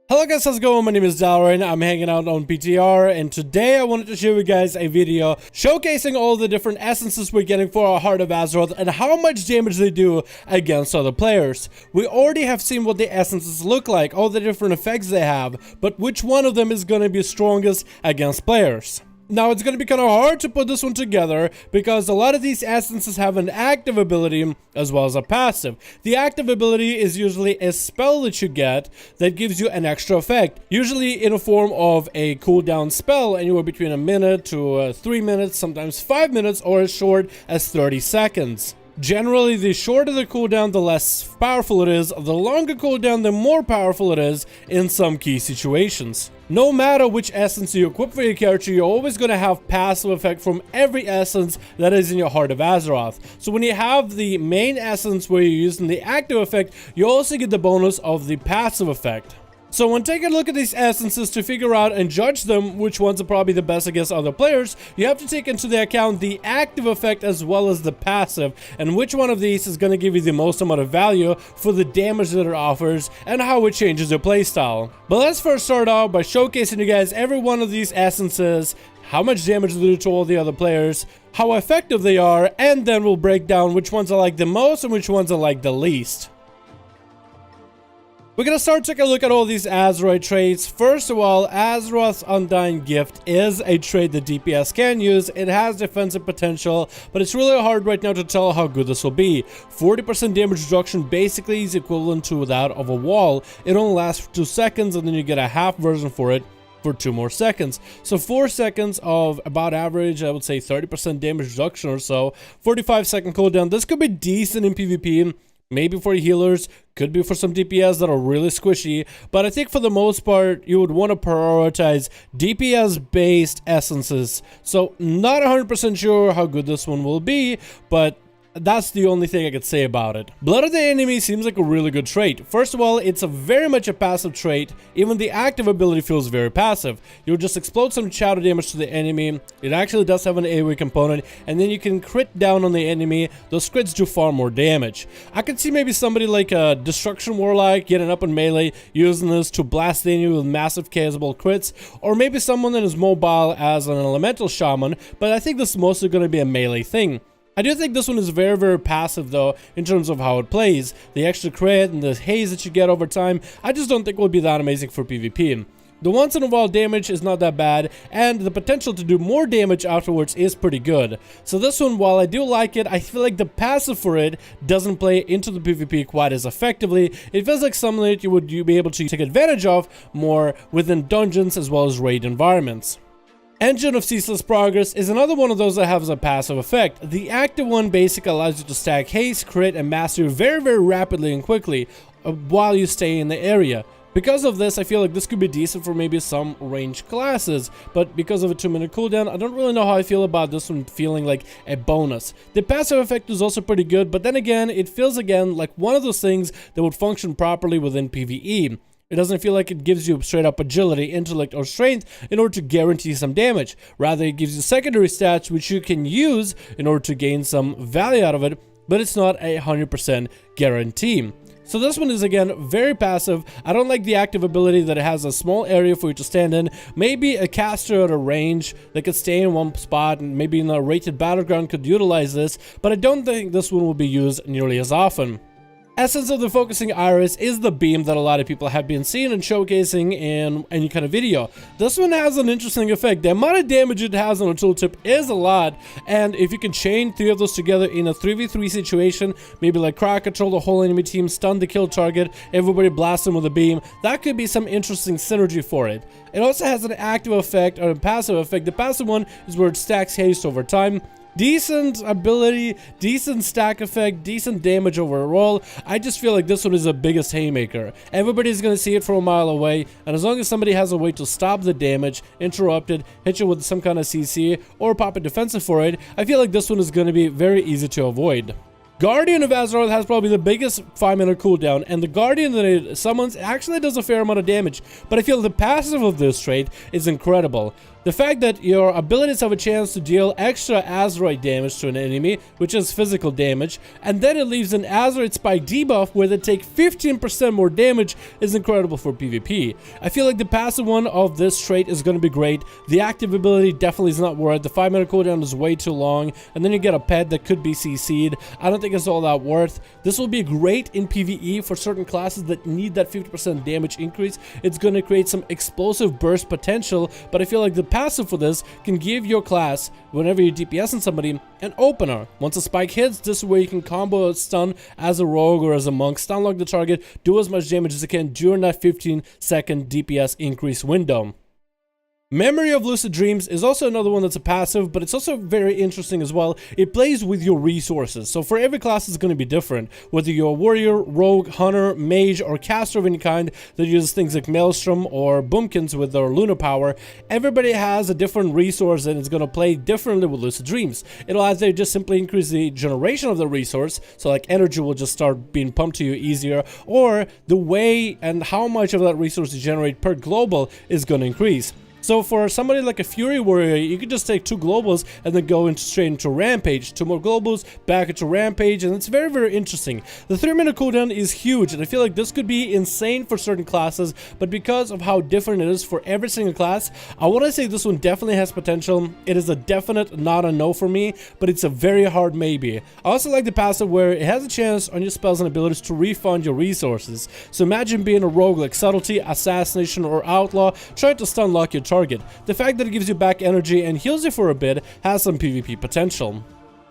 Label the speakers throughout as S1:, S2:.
S1: Hello guys, how's it going? My name is Dalaran. I'm hanging out on PTR, and today I wanted to show you guys a video showcasing all the different essences we're getting for our Heart of Azeroth and how much damage they do against other players. We already have seen what the essences look like, all the different effects they have, but which one of them is going to be strongest against players? Now, it's going to be kind of hard to put this one together because a lot of these essences have an active ability as well as a passive. The active ability is usually a spell that you get that gives you an extra effect, usually in a form of a cooldown spell, anywhere between a minute to 3 minutes, sometimes 5 minutes, or as short as 30 seconds. Generally, the shorter the cooldown, the less powerful it is. The longer cooldown, the more powerful it is in some key situations. No matter which essence you equip for your character, you're always going to have passive effect from every essence that is in your Heart of Azeroth. So when you have the main essence where you're using the active effect, you also get the bonus of the passive effect. So when taking a look at these essences to figure out and judge them, which ones are probably the best against other players, you have to take into the account the active effect as well as the passive, and which one of these is going to give you the most amount of value for the damage that it offers and how it changes your playstyle. But let's first start out by showcasing you guys every one of these essences, how much damage they do to all the other players, how effective they are, and then we'll break down which ones I like the most and which ones I like the least. We're going to start taking a look at all these Azeroth traits. First of all, Azeroth's Undying Gift is a trait that DPS can use. It has defensive potential, but it's really hard right now to tell how good this will be. 40% damage reduction basically is equivalent to that of a wall. It only lasts for 2 seconds, and then you get a half version for it for 2 more seconds. So 4 seconds of about average, I would say 30% damage reduction or so. 45-second cooldown. This could be decent in PvP. Maybe for healers, could be for some DPS that are really squishy, but I think for the most part, you would want to prioritize DPS-based essences. So, not 100% sure how good this one will be, but that's the only thing I could say about it. Blood of the Enemy seems like a really good trait. First of all, it's very much a passive trait. Even the active ability feels very passive. You'll just explode some shadow damage to the enemy. It actually does have an AoE component, and then you can crit down on the enemy. Those crits do far more damage. I could see maybe somebody like a Destruction Warlock getting up in melee, using this to blast the enemy with massive casual crits, or maybe someone that is mobile as an Elemental Shaman, but I think this is mostly going to be a melee thing. I do think this one is very, very passive though, in terms of how it plays. The extra crit and the haze that you get over time, I just don't think will be that amazing for PvP. The once in a while damage is not that bad, and the potential to do more damage afterwards is pretty good. So this one, while I do like it, I feel like the passive for it doesn't play into the PvP quite as effectively. It feels like something that you would be able to take advantage of more within dungeons as well as raid environments. Engine of Ceaseless Progress is another one of those that has a passive effect. The active one basically allows you to stack haste, crit, and mastery very, very rapidly and quickly while you stay in the area. Because of this, I feel like this could be decent for maybe some ranged classes, but because of a 2-minute cooldown, I don't really know how I feel about this one feeling like a bonus. The passive effect is also pretty good, but then again, it feels again like one of those things that would function properly within PvE. It doesn't feel like it gives you straight up agility, intellect, or strength in order to guarantee some damage. Rather, it gives you secondary stats which you can use in order to gain some value out of it, but it's not a 100% guarantee. So this one is again very passive. I don't like the active ability that it has a small area for you to stand in. Maybe a caster at a range that could stay in one spot and maybe in a rated battleground could utilize this, but I don't think this one will be used nearly as often. Essence of the Focusing Iris is the beam that a lot of people have been seeing and showcasing in any kind of video. This one has an interesting effect. The amount of damage it has on a tooltip is a lot, and if you can chain 3 of those together in a 3v3 situation, maybe like crowd control the whole enemy team, stun the kill target, everybody blast them with a beam, that could be some interesting synergy for it. It also has an active effect or a passive effect. The passive one is where it stacks haste over time. Decent ability, decent stack effect, decent damage overall. I just feel like this one is the biggest haymaker. Everybody's going to see it from a mile away, and as long as somebody has a way to stop the damage, interrupt it, hit you with some kind of CC, or pop a defensive for it, I feel like this one is going to be very easy to avoid. Guardian of Azeroth has probably the biggest 5-minute cooldown, and the Guardian that it summons actually does a fair amount of damage, but I feel the passive of this trait is incredible. The fact that your abilities have a chance to deal extra Azeroth damage to an enemy, which is physical damage, and then it leaves an Azeroth spike debuff where they take 15% more damage is incredible for PvP. I feel like the passive one of this trait is going to be great. The active ability definitely is not worth. The 5-minute cooldown is way too long, and then you get a pet that could be CC'd. I don't think it's all that worth. This will be great in PvE for certain classes that need that 50% damage increase. It's going to create some explosive burst potential, but I feel like the passive for this can give your class, whenever you're DPSing somebody, an opener. Once a spike hits, this is where you can combo a stun as a rogue or as a monk, stun lock the target, do as much damage as you can during that 15-second DPS increase window. Memory of Lucid Dreams is also another one that's a passive, but it's also very interesting as well. It plays with your resources, so for every class it's going to be different. Whether you're a warrior, rogue, hunter, mage, or caster of any kind that uses things like Maelstrom or Boomkins with their lunar power, everybody has a different resource and it's going to play differently with Lucid Dreams. It'll either just simply increase the generation of the resource, so like energy will just start being pumped to you easier, or the way and how much of that resource you generate per global is going to increase. So for somebody like a Fury Warrior, you could just take 2 globals and then go straight into Rampage. 2 more globals, back into Rampage, and it's very, very interesting. The 3-minute cooldown is huge, and I feel like this could be insane for certain classes, but because of how different it is for every single class, I want to say this one definitely has potential. It is a definite not a no for me, but it's a very hard maybe. I also like the passive where it has a chance on your spells and abilities to refund your resources. So imagine being a rogue like Subtlety, Assassination, or Outlaw, trying to stun lock your target. The fact that it gives you back energy and heals you for a bit has some PvP potential.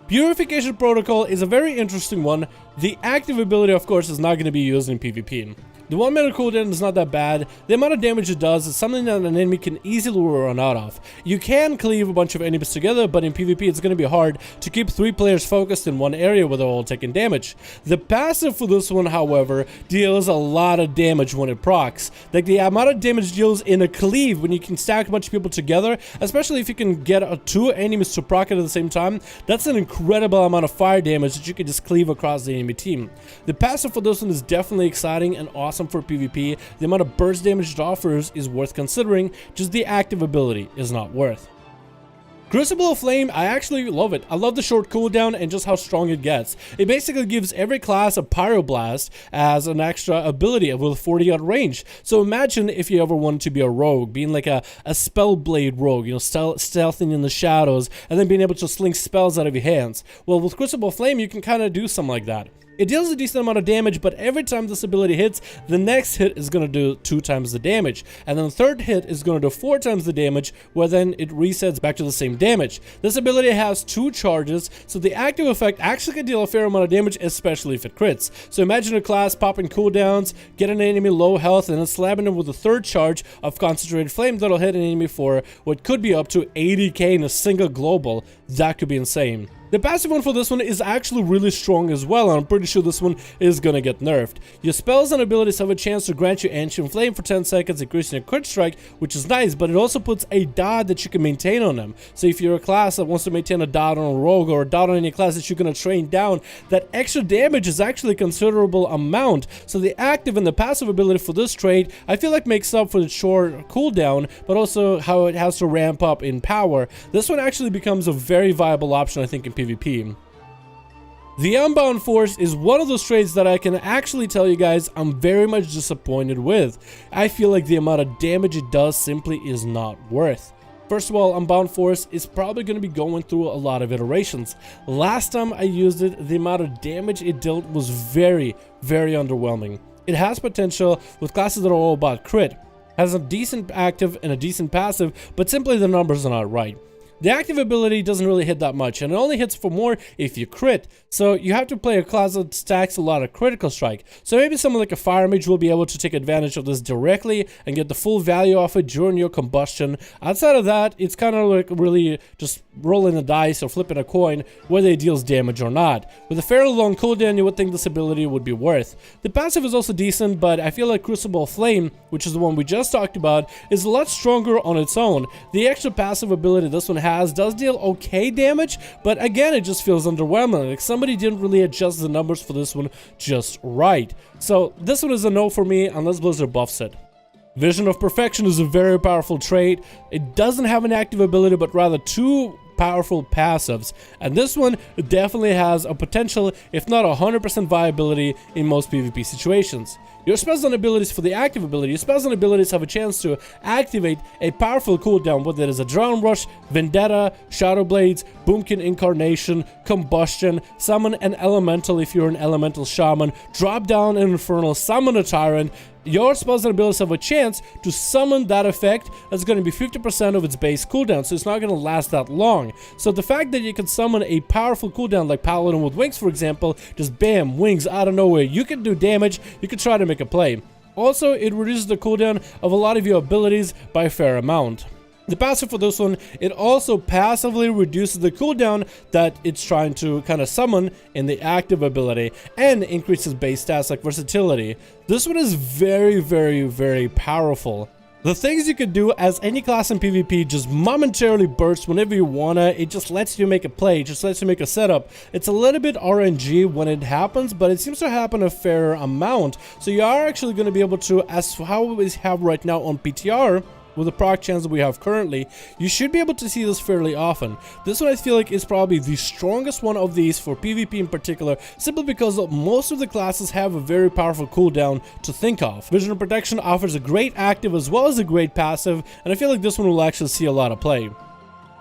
S1: Purification Protocol is a very interesting one. The active ability, of course, is not going to be used in PvP. The 1-minute cooldown is not that bad. The amount of damage it does is something that an enemy can easily run out of. You can cleave a bunch of enemies together, but in PvP it's going to be hard to keep 3 players focused in one area where they're all taking damage. The passive for this one, however, deals a lot of damage when it procs. Like the amount of damage deals in a cleave when you can stack a bunch of people together, especially if you can get 2 enemies to proc it at the same time, that's an incredible amount of fire damage that you can just cleave across the enemy team. The passive for this one is definitely exciting and awesome for PvP. The amount of burst damage it offers is worth considering, just the active ability is not worth. Crucible Flame, I actually love it. I love the short cooldown and just how strong it gets. It basically gives every class a Pyroblast as an extra ability with 40-odd range. So imagine if you ever wanted to be a rogue, being like a Spellblade rogue, you know, stealthing in the shadows, and then being able to sling spells out of your hands. Well, with Crucible Flame, you can kind of do something like that. It deals a decent amount of damage, but every time this ability hits, the next hit is going to do 2 times the damage. And then the third hit is going to do 4 times the damage, where then it resets back to the same damage. This ability has 2 charges, so the active effect actually can deal a fair amount of damage, especially if it crits. So imagine a class popping cooldowns, get an enemy low health, and then slapping them with a 3rd charge of Concentrated Flame that'll hit an enemy for what could be up to 80k in a single global. That could be insane. The passive one for this one is actually really strong as well, and I'm pretty sure this one is gonna get nerfed. Your spells and abilities have a chance to grant you Ancient Flame for 10 seconds, increasing your crit strike, which is nice, but it also puts a dot that you can maintain on them. So if you're a class that wants to maintain a dot on a rogue or a dot on any class that you're gonna train down, that extra damage is actually a considerable amount. So the active and the passive ability for this trait, I feel like makes up for the short cooldown, but also how it has to ramp up in power. This one actually becomes a very viable option, I think, in PvP. The Unbound Force is one of those traits that I can actually tell you guys I'm very much disappointed with. I feel like the amount of damage it does simply is not worth. First of all, Unbound Force is probably going to be going through a lot of iterations. Last time I used it, the amount of damage it dealt was very, very underwhelming. It has potential with classes that are all about crit, has a decent active and a decent passive, but simply the numbers are not right. The active ability doesn't really hit that much, and it only hits for more if you crit. So you have to play a class that stacks a lot of critical strike. So maybe someone like a fire mage will be able to take advantage of this directly and get the full value of it during your combustion. Outside of that, it's kind of like really just rolling the dice or flipping a coin whether it deals damage or not. With a fairly long cooldown, you would think this ability would be worth. The passive is also decent, but I feel like Crucible Flame, which is the one we just talked about, is a lot stronger on its own. The extra passive ability this one has does deal okay damage, but again, it just feels underwhelming. Like somebody didn't really adjust the numbers for this one just right. So this one is a no for me unless Blizzard buffs it. Vision of Perfection is a very powerful trait. It doesn't have an active ability, but rather two powerful passives, and this one definitely has a potential, if not 100% viability in most PvP situations. Your spells and abilities for the active ability, your spells and abilities have a chance to activate a powerful cooldown, whether it is Adrenaline Rush, Vendetta, Shadow Blades, Boomkin Incarnation, Combustion, summon an Elemental if you're an Elemental Shaman, drop down an Infernal, summon a Tyrant. Your spells and abilities have a chance to summon that effect that's going to be 50% of its base cooldown, so it's not going to last that long. So the fact that you can summon a powerful cooldown like Paladin with Wings, for example, just bam, wings out of nowhere, you can do damage, you can try to make a play. Also, it reduces the cooldown of a lot of your abilities by a fair amount. The passive for this one, it also passively reduces the cooldown that it's trying to kind of summon in the active ability and increases base stats like versatility. This one is very, very, very powerful. The things you can do as any class in PvP just momentarily burst whenever you wanna. It just lets you make a play, it just lets you make a setup. It's a little bit RNG when it happens, but it seems to happen a fair amount. So you are actually going to be able to, as how we have right now on PTR, with the proc chance that we have currently, you should be able to see this fairly often. This one I feel like is probably the strongest one of these for PvP in particular, simply because most of the classes have a very powerful cooldown to think of. Vision of Protection offers a great active as well as a great passive, and I feel like this one will actually see a lot of play.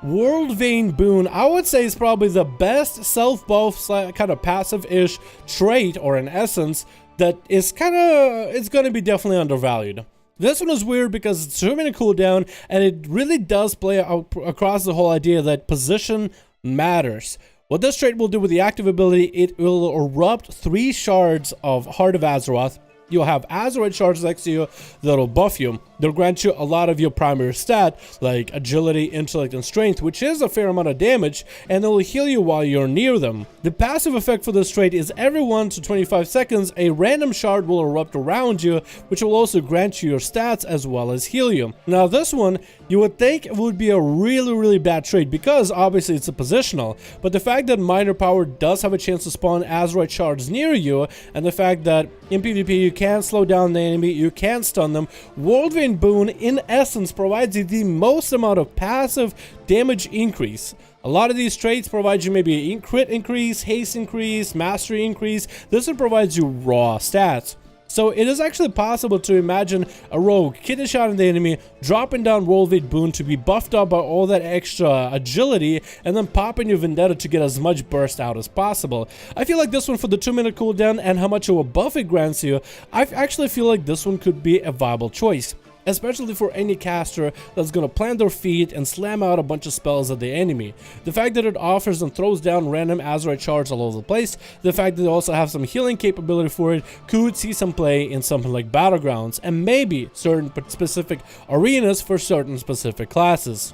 S1: World Vayne Boon, I would say, is probably the best self-buff kind of passive-ish trait, or an essence, that is it's going to be definitely undervalued. This one is weird because it's 2-minute cooldown, and it really does play out across the whole idea that position matters. What this trait will do with the active ability, it will erupt 3 shards of Heart of Azeroth. You'll have Azeroth shards next to you that'll buff you. They'll grant you a lot of your primary stat, like agility, intellect, and strength, which is a fair amount of damage, and they'll heal you while you're near them. The passive effect for this trait is every 1 to 25 seconds, a random shard will erupt around you, which will also grant you your stats as well as heal you. Now this one, you would think it would be a really, really bad trait because obviously it's a positional, but the fact that Minor Power does have a chance to spawn Azeroth shards near you, and the fact that in PvP you can slow down the enemy, you can stun them, World Vayne Boon in essence provides you the most amount of passive damage increase. A lot of these traits provide you maybe a crit increase, haste increase, mastery increase. This one provides you raw stats. So it is actually possible to imagine a rogue kitty shotting the enemy, dropping down World Vayne Boon to be buffed up by all that extra agility, and then popping your Vendetta to get as much burst out as possible. I feel like this one, for the 2-minute cooldown and how much of a buff it grants you, I actually feel like this one could be a viable choice, especially for any caster that's gonna plant their feet and slam out a bunch of spells at the enemy. The fact that it offers and throws down random Azeroth shards all over the place, the fact that it also has some healing capability for it, could see some play in something like Battlegrounds, and maybe certain specific arenas for certain specific classes.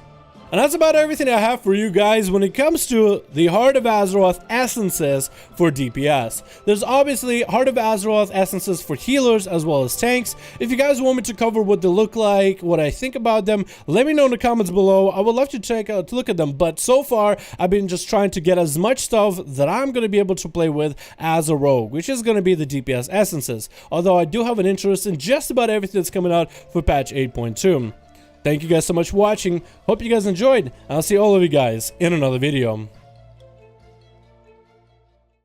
S1: And that's about everything I have for you guys when it comes to the Heart of Azeroth essences for DPS. There's obviously Heart of Azeroth essences for healers as well as tanks. If you guys want me to cover what they look like, what I think about them, let me know in the comments below. I would love to look at them, but so far I've been just trying to get as much stuff that I'm going to be able to play with as a rogue, which is going to be the DPS essences, although I do have an interest in just about everything that's coming out for patch 8.2. Thank you guys so much for watching. Hope you guys enjoyed. I'll see all of you guys in another video.